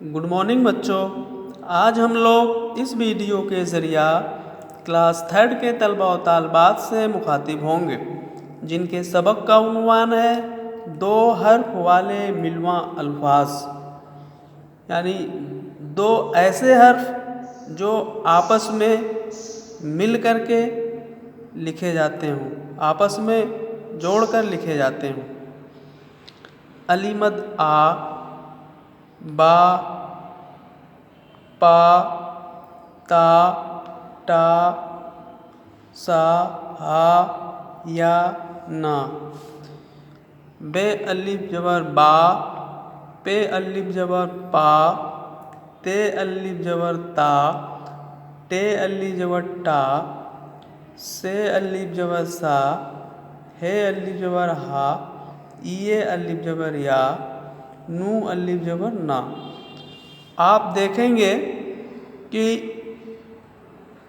Good morning बच्चों। आज हम लोग इस वीडियो के ज़रिया क्लास थर्ड के तलबा व तालबात से मुखातिब होंगे जिनके सबक का उन्वान है दो हर्फ वाले मिलवा अल्फाज, यानी दो ऐसे हर्फ जो आपस में मिल कर के लिखे जाते हों, आपस में जोड़कर लिखे जाते हों। अली मद आ, बा, पा, ता, टा, सा, हा, या, ना। बे अलिफ जबर बा, पे अलिफ जबर पा, ते अलिफ जबर ता, टे अलिफ जबर टा, से अलिफ जबर सा, हे अलिफ जबर हा, ये अलिफ जबर या, नू अलिफ जबर ना। आप देखेंगे कि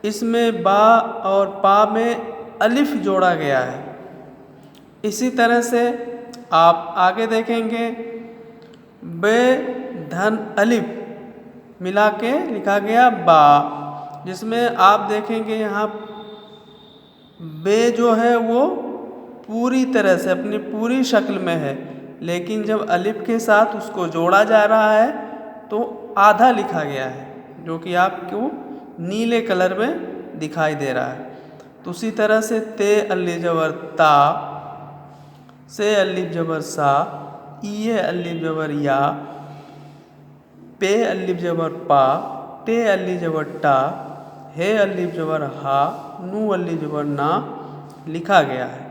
इसमें बा और पा में अलिफ जोड़ा गया है। इसी तरह से आप आगे देखेंगे बे धन अलिफ मिला के लिखा गया बा, जिसमें आप देखेंगे यहाँ बे जो है वो पूरी तरह से अपनी पूरी शक्ल में है, लेकिन जब अलिफ के साथ उसको जोड़ा जा रहा है तो आधा लिखा गया है, जो कि आपको नीले कलर में दिखाई दे रहा है। तो उसी तरह से ते अलिफ जबर ता, से अलिफ जबर सा, ये अलिफ जबर या, पे अलिफ जबर पा, टे अलिफ जबर टा, हे अलिफ जबर हा, नू अलिफ जबर ना लिखा गया है।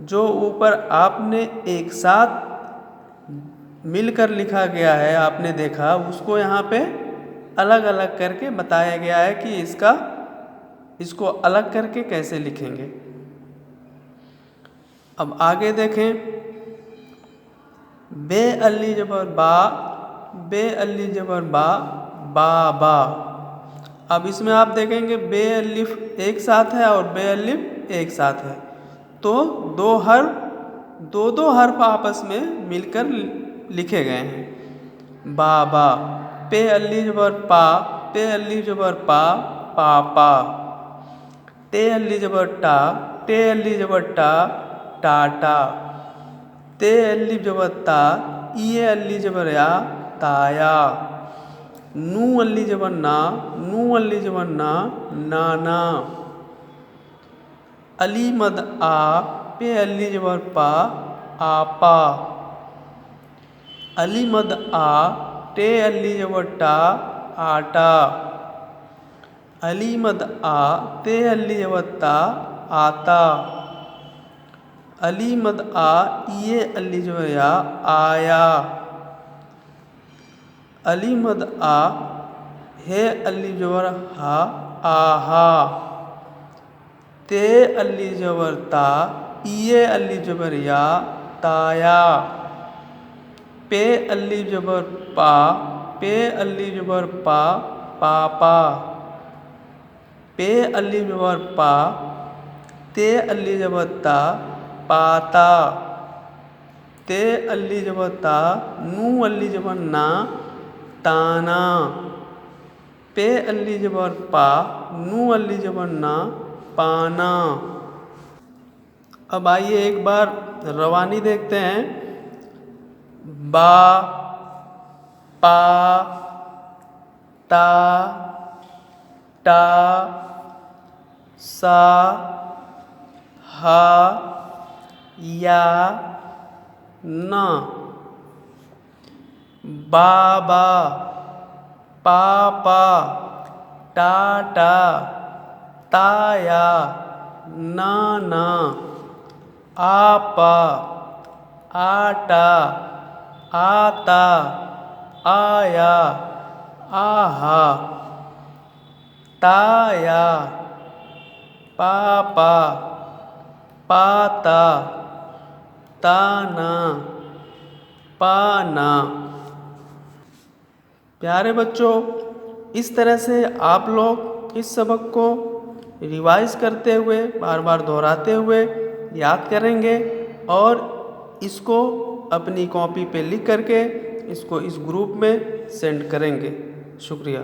जो ऊपर आपने एक साथ मिलकर लिखा गया है, आपने देखा, उसको यहाँ पे अलग अलग करके बताया गया है कि इसको अलग करके कैसे लिखेंगे। अब आगे देखें, बे अली जबर बा, बे अली जबर बा, बा बा। अब इसमें आप देखेंगे बे अलिफ एक साथ है और बे अलिफ एक साथ है, तो दो हर्फ आपस में मिलकर लिखे गए हैं। बा बा, पे अली जबर पा, पे अली जबर पा, पा पा, टे अली जबर टा, टे अली जबर टा, टा टा, ते अली जबर ता, ये अली जबर या, ताया, नू अली जबर ना, नू अली जबर ना, नाना। अली मद आ, पे अली जबर पा, आपा। अली मद आ, टे अली जबर टा, आटा। अली मद आ, ते अली जबर ता, आता। अली मद आ, ये अली जबर या, आया। अली मद आ, हे अली जबर हा, आहा। ते अली जबर ता, ये अली जबर या, ताया। पे अली जबर पा, पे अली जबर पा, पापा। पे अली जबर पा, ते अली जबर ता, पाता। ते अली जबर ता, नू अली जबर ना, ताना। पे अली जबर पा, नू अली जबर ना, पाना। अब आइए एक बार रवानी देखते हैं। बा, पा, ता, टा, सा, हा, या, ना। बाबा, पापा, टाटा, ताया, नाना, आपा, आटा, आता, आया, आहा, ताया, पापा, पाता, ताना, पाना। प्यारे बच्चों, इस तरह से आप लोग इस सबक को रिवाइज करते हुए, बार बार दोहराते हुए याद करेंगे और इसको अपनी कॉपी पे लिख करके इसको इस ग्रुप में सेंड करेंगे। शुक्रिया।